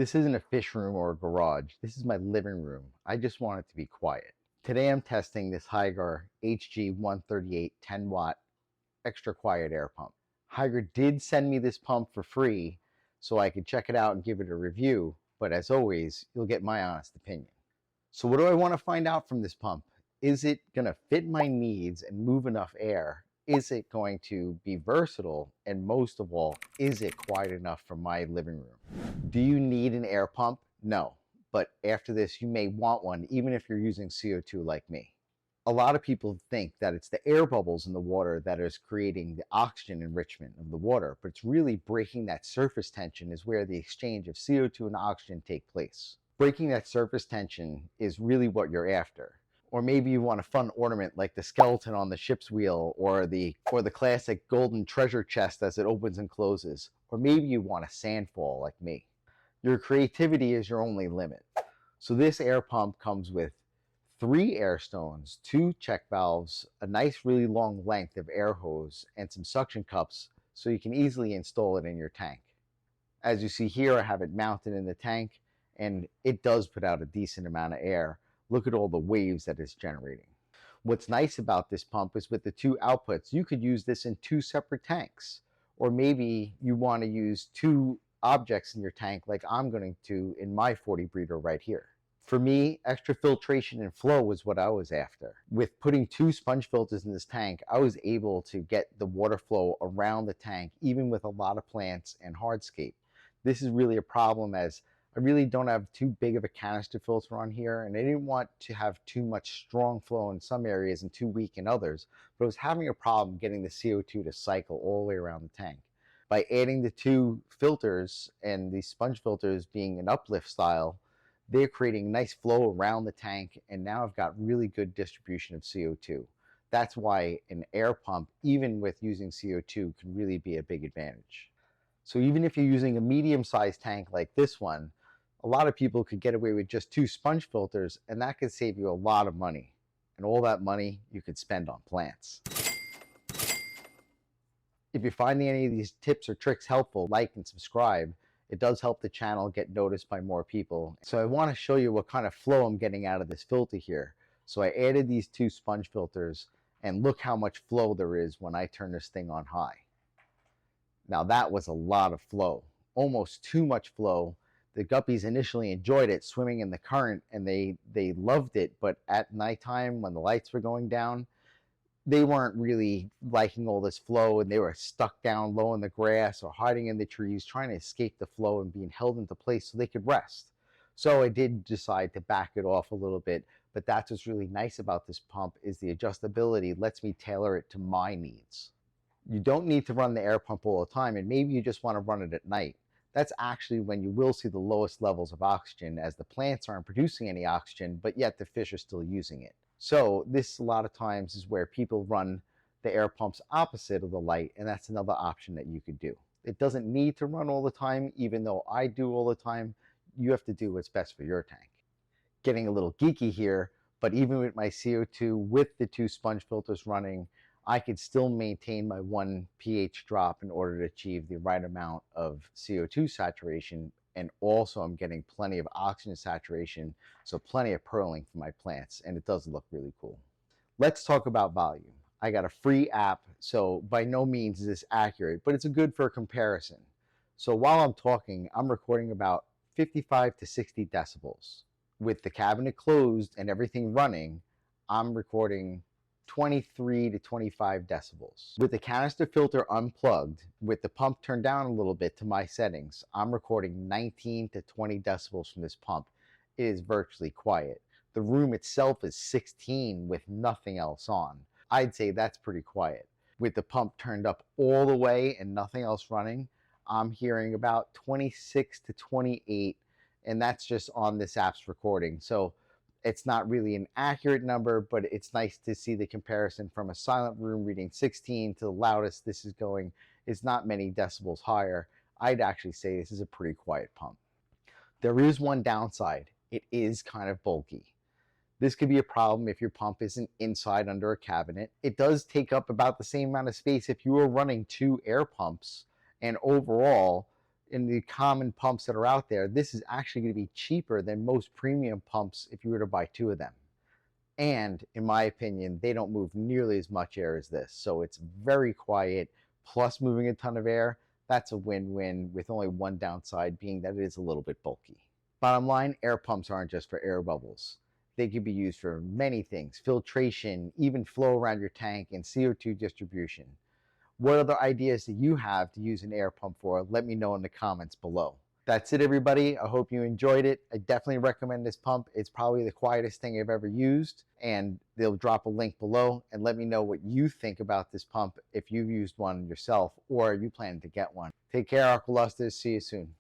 This isn't a fish room or a garage. This is my living room. I just want it to be quiet. Today I'm testing this Hygger HG138-10W extra quiet air pump. Hygger did send me this pump for free so I could check it out and give it a review, but as always, you'll get my honest opinion. So what do I want to find out from this pump? Is it going to fit my needs and move enough air? Is it going to be versatile? And most of all, is it quiet enough for my living room? Do you need an air pump? No. But after this, you may want one, even if you're using CO2 like me. A lot of people think that it's the air bubbles in the water that is creating the oxygen enrichment of the water, but it's really breaking that surface tension is where the exchange of CO2 and oxygen take place. Breaking that surface tension is really what you're after. Or maybe you want a fun ornament like the skeleton on the ship's wheel, or the classic golden treasure chest as it opens and closes. Or maybe you want a sandfall like me. Your creativity is your only limit. So this air pump comes with 3 air stones, 2 check valves, a nice really long length of air hose, and some suction cups so you can easily install it in your tank. As you see here, I have it mounted in the tank, and it does put out a decent amount of air. Look at all the waves that it's generating. What's nice about this pump is with the 2 outputs, you could use this in 2 separate tanks. Or maybe you want to use 2 objects in your tank like I'm going to in my 40 breeder right here. For me, extra filtration and flow was what I was after. With putting 2 sponge filters in this tank, I was able to get the water flow around the tank, even with a lot of plants and hardscape. This is really a problem as I really don't have too big of a canister filter on here, and I didn't want to have too much strong flow in some areas and too weak in others, but I was having a problem getting the CO2 to cycle all the way around the tank. By adding the 2 filters and these sponge filters being an uplift style, they're creating nice flow around the tank, and now I've got really good distribution of CO2. That's why an air pump, even with using CO2, can really be a big advantage. So even if you're using a medium-sized tank like this one, a lot of people could get away with just 2 sponge filters, and that could save you a lot of money. And all that money you could spend on plants. If you're finding any of these tips or tricks helpful, like and subscribe. It does help the channel get noticed by more people. So I want to show you what kind of flow I'm getting out of this filter here. So I added these 2 sponge filters, and look how much flow there is when I turn this thing on high. Now that was a lot of flow, almost too much flow. The guppies initially enjoyed it swimming in the current, and they loved it, but at nighttime when the lights were going down, they weren't really liking all this flow, and they were stuck down low in the grass or hiding in the trees trying to escape the flow and being held into place so they could rest. So I did decide to back it off a little bit, but that's what's really nice about this pump is the adjustability lets me tailor it to my needs. You don't need to run the air pump all the time, and maybe you just want to run it at night. That's actually when you will see the lowest levels of oxygen, as the plants aren't producing any oxygen, but yet the fish are still using it. So this a lot of times is where people run the air pumps opposite of the light, and that's another option that you could do. It doesn't need to run all the time, even though I do all the time. You have to do what's best for your tank. Getting a little geeky here, but even with my CO2 with the 2 sponge filters running, I could still maintain my 1 pH drop in order to achieve the right amount of CO2 saturation, and also I'm getting plenty of oxygen saturation, so plenty of pearling for my plants, and it does look really cool. Let's talk about volume. I got a free app, so by no means is this accurate, but it's good for a comparison. So while I'm talking, I'm recording about 55 to 60 decibels. With the cabinet closed and everything running, I'm recording 23 to 25 decibels. With the canister filter unplugged, with the pump turned down a little bit to my settings, I'm recording 19 to 20 decibels from this pump. It is virtually quiet. The room itself is 16 with nothing else on. I'd say that's pretty quiet. With the pump turned up all the way and nothing else running, I'm hearing about 26 to 28, and that's just on this app's recording. So it's not really an accurate number, but it's nice to see the comparison from a silent room reading 16 to the loudest this is going is not many decibels higher. I'd actually say this is a pretty quiet pump. There is one downside. It is kind of bulky. This could be a problem if your pump isn't inside under a cabinet. It does take up about the same amount of space if you were running 2 air pumps, and overall, in the common pumps that are out there, this is actually going to be cheaper than most premium pumps if you were to buy 2 of them. And in my opinion, they don't move nearly as much air as this. So it's very quiet, plus moving a ton of air. That's a win-win, with only one downside being that it is a little bit bulky. Bottom line, air pumps aren't just for air bubbles. They can be used for many things: filtration, even flow around your tank, and CO2 distribution. What other ideas do you have to use an air pump for? Let me know in the comments below. That's it, everybody. I hope you enjoyed it. I definitely recommend this pump. It's probably the quietest thing I've ever used, and they'll drop a link below, and let me know what you think about this pump if you've used one yourself or you plan to get one. Take care, Aqualustas. See you soon.